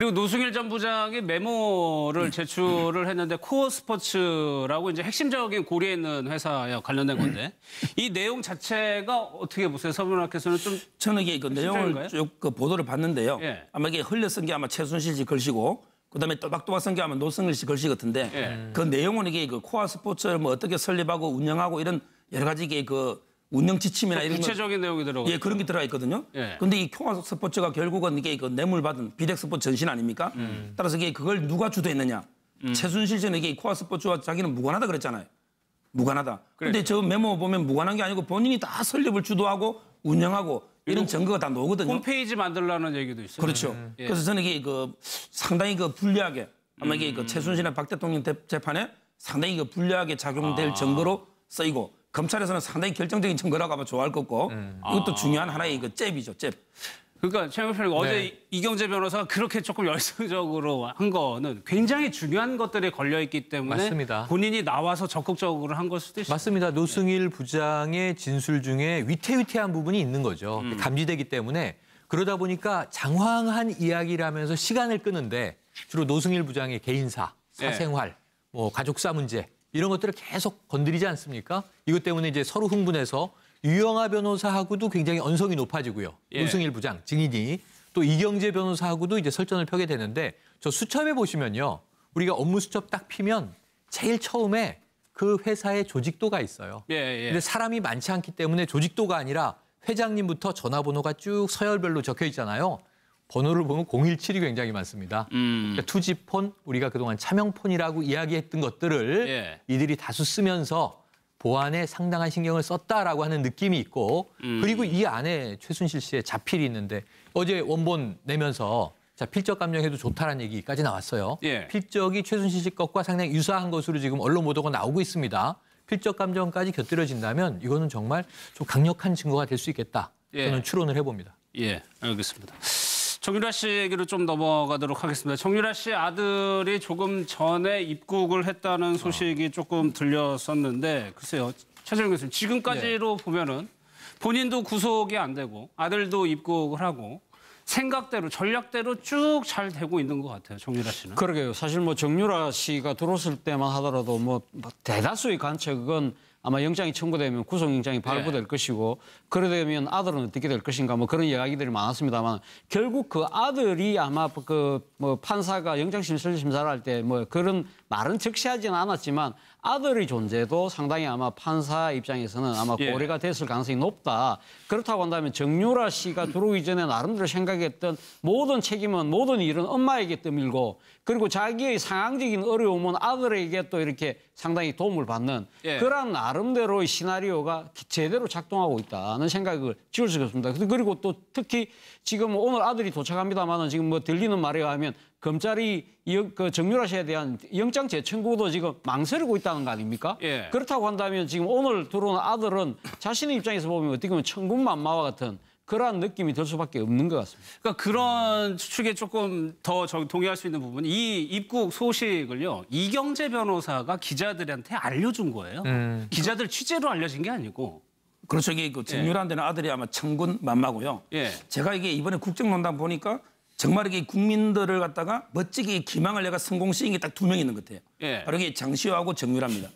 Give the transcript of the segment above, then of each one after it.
그리고 노승일 전 부장이 메모를 제출을 했는데 코어 스포츠라고 이제 핵심적인 고리에 있는 회사와 관련된 건데 이 내용 자체가 어떻게 보세요? 서문학께서는 좀 저는 이게 그 내용을 쭉 그 보도를 봤는데요. 예. 아마 이게 흘려 쓴 게 아마 최순실 씨 글씨고 그다음에 또박또박 쓴 게 아마 노승일 씨 글씨 같은데 예. 그 내용은 이게 그 코어 스포츠를 뭐 어떻게 설립하고 운영하고 이런 여러 가지 이게 그 운영 지침이나 이런 구체적인 내용이 들어가. 예, 그런 게 들어가 있거든요. 예. 근데 이 코어 스포츠가 결국은 이게 그 뇌물 받은 비덱 스포츠 전신 아닙니까? 따라서 이게 그걸 누가 주도했느냐? 최순실 씨는 이게 코어 스포츠와 자기는 무관하다 그랬잖아요. 무관하다. 근데 저 메모 보면 무관한 게 아니고 본인이 다 설립을 주도하고 운영하고 이런 증거가 다 나오거든요. 홈페이지 만들라는 얘기도 있어요. 그렇죠. 예. 그래서 저는 이게 그 상당히 그 불리하게 아마 이게 그 최순실이나 박 대통령 재판에 상당히 그 불리하게 작용될 증거로 쓰이고 검찰에서는 상당히 결정적인 증거라고 아마 좋아할 거고 이것도 중요한 하나의 그 잽이죠, 잽. 그러니까 최 대표님 어제 이경재 변호사가 그렇게 조금 열성적으로 한 거는 굉장히 중요한 것들이 걸려 있기 때문에 맞습니다. 본인이 나와서 적극적으로 한 걸 수도 있어요. 맞습니다. 노승일 부장의 진술 중에 위태위태한 부분이 있는 거죠. 감지되기 때문에 그러다 보니까 장황한 이야기를 하면서 시간을 끄는데 주로 노승일 부장의 개인사, 사생활, 뭐 가족사 문제 이런 것들을 계속 건드리지 않습니까? 이것 때문에 이제 서로 흥분해서 유영하 변호사하고도 굉장히 언성이 높아지고요. 노승일 부장 증인이 또 이경재 변호사하고도 이제 설전을 펴게 되는데 저 수첩에 보시면요. 우리가 업무 수첩 딱 피면 제일 처음에 그 회사의 조직도가 있어요. 근데 사람이 많지 않기 때문에 조직도가 아니라 회장님부터 전화번호가 쭉 서열별로 적혀 있잖아요. 번호를 보면 017이 굉장히 많습니다. 그러니까 투지폰, 우리가 그동안 차명폰이라고 이야기했던 것들을 이들이 다수 쓰면서 보안에 상당한 신경을 썼다라고 하는 느낌이 있고 그리고 이 안에 최순실 씨의 자필이 있는데 어제 원본 내면서 자 필적 감정해도 좋다라는 얘기까지 나왔어요. 필적이 최순실 씨 것과 상당히 유사한 것으로 지금 언론 보도가 나오고 있습니다. 필적 감정까지 곁들여진다면 이거는 정말 좀 강력한 증거가 될 수 있겠다. 저는 추론을 해봅니다. 예, 알겠습니다. 정유라 씨 얘기로 좀 넘어가도록 하겠습니다. 정유라 씨 아들이 조금 전에 입국을 했다는 소식이 조금 들렸었는데 글쎄요. 최재형 교수님 지금까지로 보면은 본인도 구속이 안 되고 아들도 입국을 하고 생각대로 전략대로 쭉 잘 되고 있는 것 같아요. 정유라 씨는. 그러게요. 사실 뭐 정유라 씨가 들어왔을 때만 하더라도 뭐 대다수의 관측은 아마 영장이 청구되면 구속영장이 발부될 것이고 그러되면 아들은 어떻게 될 것인가 뭐 그런 이야기들이 많았습니다만 결국 그 아들이 아마 그 뭐 판사가 영장심사를 할 때 뭐 그런 말은 적시하지는 않았지만 아들의 존재도 상당히 아마 판사 입장에서는 아마 고려가 됐을 가능성이 높다. 그렇다고 한다면 정유라 씨가 들어오기 전에 나름대로 생각했던 모든 책임은 모든 일은 엄마에게 떠밀고 그리고 자기의 상황적인 어려움은 아들에게 또 이렇게 상당히 도움을 받는 그런 나름대로의 시나리오가 제대로 작동하고 있다는 생각을 지울 수가 없습니다. 그리고 또 특히 지금 오늘 아들이 도착합니다만은 지금 뭐 들리는 말에 의하면 검찰이 그 정유라 씨에 대한 영장 재청구도 지금 망설이고 있다는 거 아닙니까? 그렇다고 한다면 지금 오늘 들어온 아들은 자신의 입장에서 보면 어떻게 보면 천군만마와 같은 그러한 느낌이 들 수밖에 없는 것 같습니다. 그러니까 그런 추측에 조금 더 동의할 수 있는 부분은 이 입국 소식을요. 이경재 변호사가 기자들한테 알려준 거예요. 기자들 취재로 알려진 게 아니고. 그렇죠. 이게 그 정유라한테는 아들이 아마 천군만마고요. 제가 이게 이번에 국정농단 보니까 정말 이게 국민들을 갖다가 멋지게 기망을 내가 성공시킨 게 딱 2명 있는 것 같아요. 바로 이게 장시호하고 정유라입니다.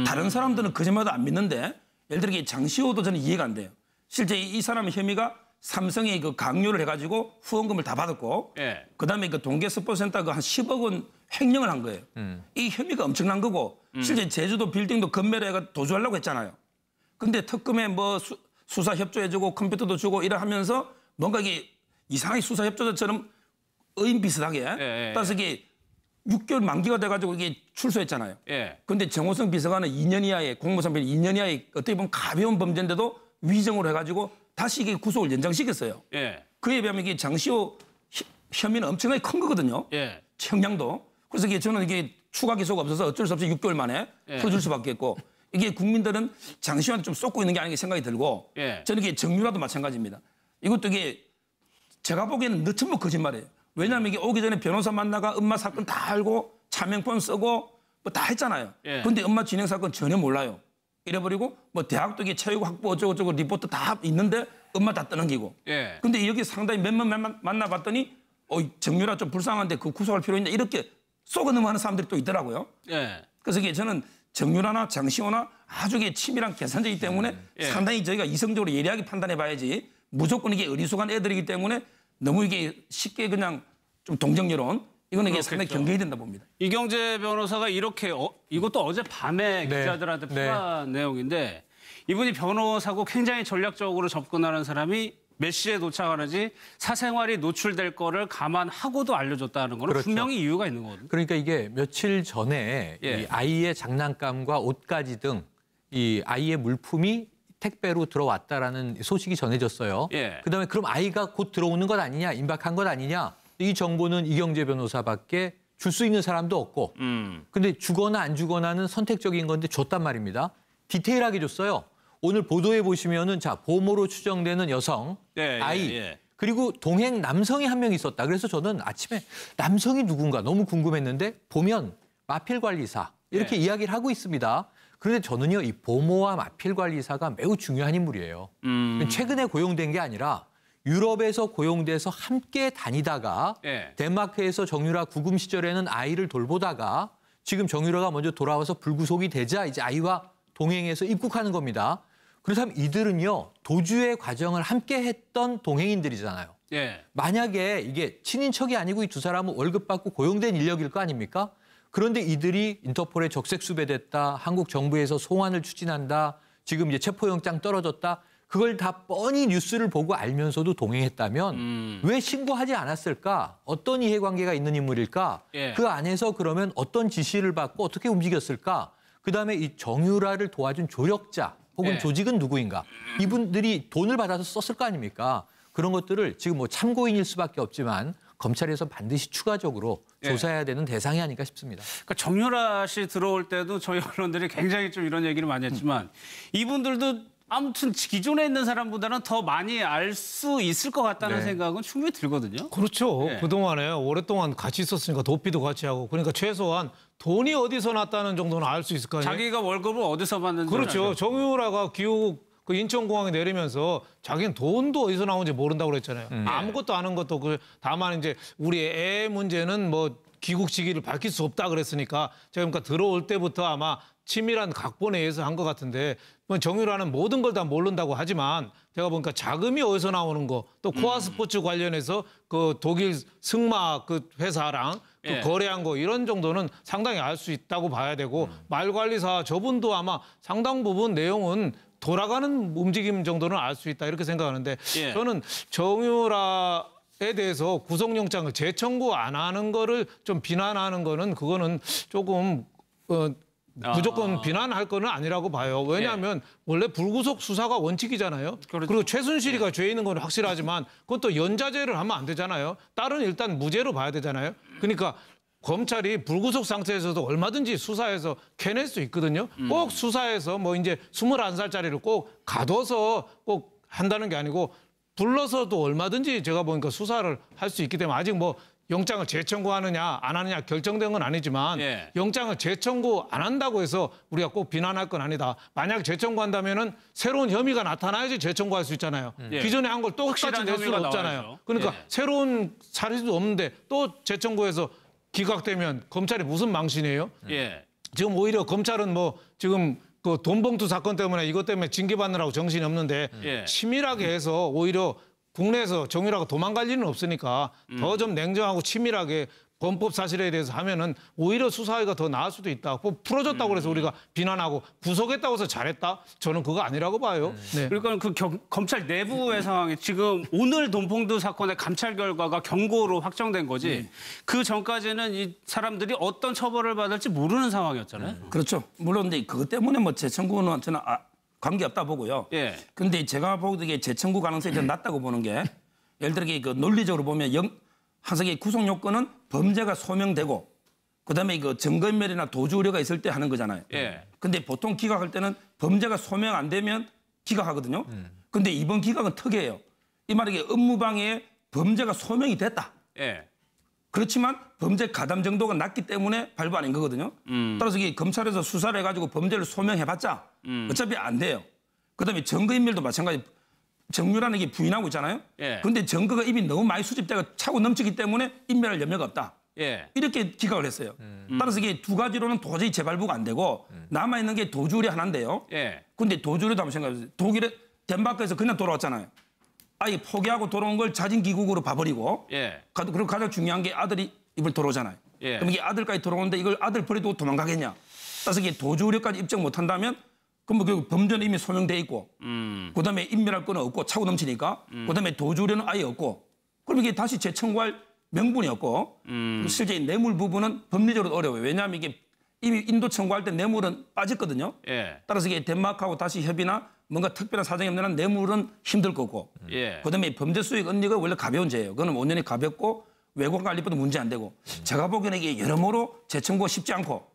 다른 사람들은 거짓말도 안 믿는데 예를 들어 장시호도 저는 이해가 안 돼요. 실제 이 사람의 혐의가 삼성이 그 강요를 해가지고 후원금을 다 받았고 그다음에 그 동계 스포츠센터 그 한 10억 원 횡령을 한 거예요. 이 혐의가 엄청난 거고 실제 제주도 빌딩도 건매를 해가 도주하려고 했잖아요. 근데 특검에 뭐 수사 협조해주고 컴퓨터도 주고 이래 하면서 뭔가 이게 이상하게 수사 협조자처럼 의인 비슷하게 따라서 이게 6개월 만기가 돼가지고 이게 출소했잖아요. 근데 정호성 비서관은 2년 이하의 공무상병 2년 이하의 어떻게 보면 가벼운 범죄인데도 위정으로 해가지고 다시 이게 구속을 연장시켰어요. 그에 비하면 이게 장시호 혐의는 엄청나게 큰 거거든요. 형량도. 그래서 이게 저는 이게 추가 기소가 없어서 어쩔 수 없이 6개월 만에 풀어줄 수밖에 없고 이게 국민들은 장시호한테 좀 쏟고 있는 게 아닌가 생각이 들고 저는 이게 정유라도 마찬가지입니다. 이것도 이게 제가 보기에는 너무 거짓말이에요. 왜냐하면 이게 오기 전에 변호사 만나가 엄마 사건 다 알고 차명폰 쓰고 뭐 다 했잖아요. 근데 엄마 진행 사건 전혀 몰라요. 이래버리고 뭐 대학도 이게 체육 학부 어쩌고저쩌고 리포트 다 있는데 엄마 다 떠넘기고. 근데 여기 상당히 몇번 만나봤더니 정유라 좀 불쌍한데 그 구속할 필요 있냐 이렇게 쏘고 넘어가는 사람들이 또 있더라고요. 예. 그래서 이게 저는 정유라나 장시호나 아주 치밀한 계산적이기 때문에 상당히 저희가 이성적으로 예리하게 판단해 봐야지 무조건 이게 어리숙한 애들이기 때문에 너무 이게 쉽게 그냥 좀 동정 여론 이거는 이게 상당히 경계해야 된다 봅니다. 이경재 변호사가 이렇게 이것도 어제 밤에 네. 기자들한테 표한 내용인데 이분이 변호사고 굉장히 전략적으로 접근하는 사람이 몇 시에 도착하는지 사생활이 노출될 거를 감안하고도 알려줬다는 거는 그렇죠. 분명히 이유가 있는 거거든요. 그러니까 이게 며칠 전에 이 아이의 장난감과 옷가지 등 이 아이의 물품이 택배로 들어왔다라는 소식이 전해졌어요. 그다음에 그럼 아이가 곧 들어오는 것 아니냐, 임박한 것 아니냐. 이 정보는 이경재 변호사밖에 줄 수 있는 사람도 없고. 근데 주거나 안 주거나는 선택적인 건데 줬단 말입니다. 디테일하게 줬어요. 오늘 보도에 보시면은 자 보모로 추정되는 여성, 아이, 그리고 동행 남성이 한 명 있었다. 그래서 저는 아침에 남성이 누군가 너무 궁금했는데 보면 마필관리사 이렇게 이야기를 하고 있습니다. 그런데 저는요 이 보모와 마필관리사가 매우 중요한 인물이에요. 최근에 고용된 게 아니라 유럽에서 고용돼서 함께 다니다가 덴마크에서 정유라 구금 시절에는 아이를 돌보다가 지금 정유라가 먼저 돌아와서 불구속이 되자 이제 아이와 동행해서 입국하는 겁니다. 그렇다면 이들은요 도주의 과정을 함께 했던 동행인들이잖아요. 만약에 이게 친인척이 아니고 이 두 사람은 월급 받고 고용된 인력일 거 아닙니까? 그런데 이들이 인터폴에 적색 수배됐다, 한국 정부에서 송환을 추진한다, 지금 이제 체포영장 떨어졌다. 그걸 다 뻔히 뉴스를 보고 알면서도 동행했다면 왜 신고하지 않았을까? 어떤 이해관계가 있는 인물일까? 그 안에서 그러면 어떤 지시를 받고 어떻게 움직였을까? 그다음에 이 정유라를 도와준 조력자 혹은 조직은 누구인가? 이분들이 돈을 받아서 썼을 거 아닙니까? 그런 것들을 지금 뭐 참고인일 수밖에 없지만 검찰에서 반드시 추가적으로 조사해야 되는 대상이 아닐까 싶습니다. 그러니까 정유라 씨 들어올 때도 저희 언론들이 굉장히 좀 이런 얘기를 많이 했지만 이분들도 아무튼 기존에 있는 사람보다는 더 많이 알 수 있을 것 같다는 생각은 충분히 들거든요. 그렇죠. 그동안에 오랫동안 같이 있었으니까 도피도 같이 하고 그러니까 최소한 돈이 어디서 났다는 정도는 알 수 있을 거 아니에요. 자기가 월급을 어디서 받는지. 그렇죠. 정유라가 귀국 그 인천공항에 내리면서 자기는 돈도 어디서 나오는지 모른다고 그랬잖아요. 아무것도 아는 것도 없고 다만 이제 우리 애 문제는 뭐 귀국 시기를 밝힐 수 없다 그랬으니까 제가 그러니까 들어올 때부터 아마 치밀한 각본에 의해서 한 것 같은데 정유라는 모든 걸 다 모른다고 하지만 제가 보니까 자금이 어디서 나오는 거 또 코아 스포츠 관련해서 그 독일 승마 그 회사랑 그 거래한 거 이런 정도는 상당히 알 수 있다고 봐야 되고 말관리사 저분도 아마 상당 부분 내용은 돌아가는 움직임 정도는 알 수 있다 이렇게 생각하는데 저는 정유라에 대해서 구속영장을 재청구 안 하는 거를 좀 비난하는 거는 그거는 조금 무조건 비난할 거는 아니라고 봐요. 왜냐하면 원래 불구속 수사가 원칙이잖아요. 그리고 최순실이가 죄 있는 건 확실하지만 그것도 연자죄를 하면 안 되잖아요. 딸은 일단 무죄로 봐야 되잖아요. 그러니까 검찰이 불구속 상태에서도 얼마든지 수사해서 캐낼 수 있거든요. 꼭 수사해서 뭐 이제 21살짜리를 꼭 가둬서 꼭 한다는 게 아니고 불러서도 얼마든지 제가 보니까 수사를 할 수 있기 때문에 아직 뭐 영장을 재청구하느냐 안 하느냐 결정된 건 아니지만 영장을 재청구 안 한다고 해서 우리가 꼭 비난할 건 아니다. 만약 재청구한다면은 새로운 혐의가 나타나야지 재청구할 수 있잖아요. 기존에 한 걸 똑같이 낼 수는 없잖아요. 나와야죠. 그러니까 새로운 사실도 없는데 또 재청구해서 기각되면 검찰이 무슨 망신이에요? 지금 오히려 검찰은 뭐 지금 그 돈봉투 사건 때문에 이것 때문에 징계받느라고 정신이 없는데 치밀하게 해서 오히려 국내에서 정유라가 도망갈 일은 없으니까 더 좀 냉정하고 치밀하게 범법 사실에 대해서 하면은 오히려 수사가 더 나을 수도 있다. 풀어줬다고 해서 우리가 비난하고 구속했다고 해서 잘했다? 저는 그거 아니라고 봐요. 그러니까 그 검찰 내부의 상황이 지금 오늘 돈봉투 사건의 감찰 결과가 경고로 확정된 거지. 그 전까지는 이 사람들이 어떤 처벌을 받을지 모르는 상황이었잖아요. 그렇죠. 물론 근데 그것 때문에 뭐 재청구는 저는 관계없다 보고요. 근데 제가 보기에 재청구 가능성이 좀 낮다고 보는 게 예를 들어 그 논리적으로 보면 한석의 구속 요건은 범죄가 소명되고 그다음에 그 증거인멸이나 도주 우려가 있을 때 하는 거잖아요. 근데 보통 기각할 때는 범죄가 소명 안 되면 기각하거든요. 근데 이번 기각은 특이해요. 이 말이 업무방해에 범죄가 소명이 됐다. 그렇지만 범죄 가담 정도가 낮기 때문에 발부 아닌 거거든요. 따라서 이게 검찰에서 수사를 해가지고 범죄를 소명해봤자 어차피 안 돼요. 그다음에 증거인멸도 마찬가지. 정유라는 게 부인하고 있잖아요. 그런데 증거가 이미 너무 많이 수집되고 차고 넘치기 때문에 인멸할 염려가 없다. 이렇게 기각을 했어요. 따라서 이게 두 가지로는 도저히 재발부가 안 되고 남아있는 게 도주율이 하나인데요. 근데 도주율도 한번 생각해보세요. 독일에 덴마크에서 그냥 돌아왔잖아요. 아예 포기하고 돌아온 걸 자진 귀국으로 봐버리고 그리고 가장 중요한 게 아들이 이번에 돌아오잖아요. 그럼 이게 아들까지 돌아오는데 이걸 아들 버리고 도망가겠냐. 따라서 이게 도주율까지 입증 못한다면 그럼 뭐 결국 범죄는 이미 소명돼 있고 그다음에 인멸할 건 없고 차고 넘치니까 그다음에 도주율은 아예 없고 그럼 이게 다시 재청구할 명분이 없고 실제 뇌물 부분은 법리적으로 어려워요. 왜냐하면 이게 이미 인도 청구할 때 뇌물은 빠졌거든요. 따라서 이게 덴마크하고 다시 협의나 뭔가 특별한 사정이 없는 한 뇌물은 힘들 거고 그다음에 범죄 수익 은닉은 원래 가벼운 죄예요. 그거는 원년이 가볍고 외국 관리법도 문제 안 되고 제가 보기에는 이게 여러모로 재청구가 쉽지 않고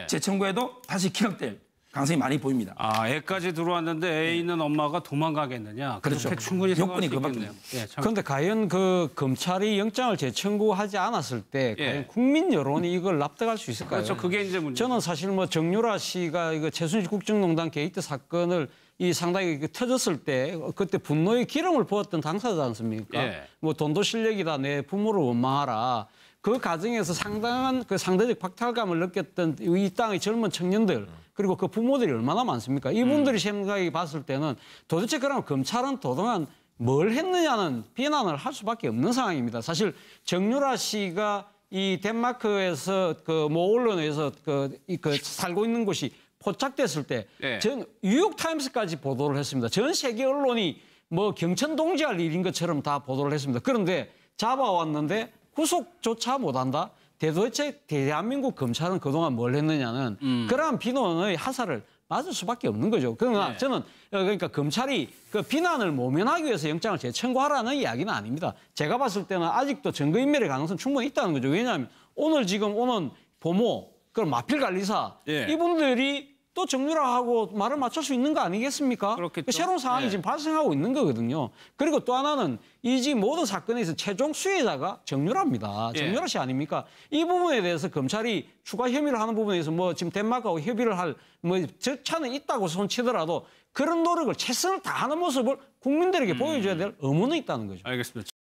재청구해도 다시 기각될 가능성이 많이 보입니다. 애까지 들어왔는데 애 있는 엄마가 도망가겠느냐. 그렇죠. 충분히 생각할 수 요건이 있겠네요. 그런데 과연 그 검찰이 영장을 재청구하지 않았을 때 과연 국민 여론이 이걸 납득할 수 있을까요? 그렇죠. 그게 이제 문제. 저는 사실 뭐 정유라 씨가 이거 최순실 국정농단 게이트 사건을 이 상당히 터졌을 때 그때 분노의 기름을 부었던 당사자지 않습니까? 뭐 돈도 실력이다 내 부모를 원망하라. 그 과정에서 상당한 그 상대적 박탈감을 느꼈던 이 땅의 젊은 청년들 그리고 그 부모들이 얼마나 많습니까? 이분들이 생각해 봤을 때는 도대체 그러면 검찰은 그동안 뭘 했느냐는 비난을 할 수밖에 없는 상황입니다. 사실 정유라 씨가 이 덴마크에서 그 모 언론에서 그 살고 있는 곳이 포착됐을 때 전 뉴욕타임스까지 보도를 했습니다. 전 세계 언론이 뭐 경천 동지할 일인 것처럼 다 보도를 했습니다. 그런데 잡아왔는데 구속조차 못한다? 도대체 대한민국 검찰은 그동안 뭘 했느냐는 그러한 비난의 하사를 맞을 수밖에 없는 거죠. 그러나 저는 그러니까 검찰이 그 비난을 모면하기 위해서 영장을 재청구하라는 이야기는 아닙니다. 제가 봤을 때는 아직도 증거인멸의 가능성은 충분히 있다는 거죠. 왜냐하면 오늘 지금 오는 부모, 그럼 마필관리사 이분들이 또 정유라하고 말을 맞출 수 있는 거 아니겠습니까? 그렇겠죠. 새로운 상황이 지금 발생하고 있는 거거든요. 그리고 또 하나는 이 지금 모든 사건에서 최종 수혜자가 정유라입니다. 정유라 씨 아닙니까? 이 부분에 대해서 검찰이 추가 혐의를 하는 부분에서 뭐 지금 덴마크하고 협의를 할 뭐 절차는 있다고 손치더라도 그런 노력을 최선을 다하는 모습을 국민들에게 보여줘야 될 의무는 있다는 거죠. 알겠습니다.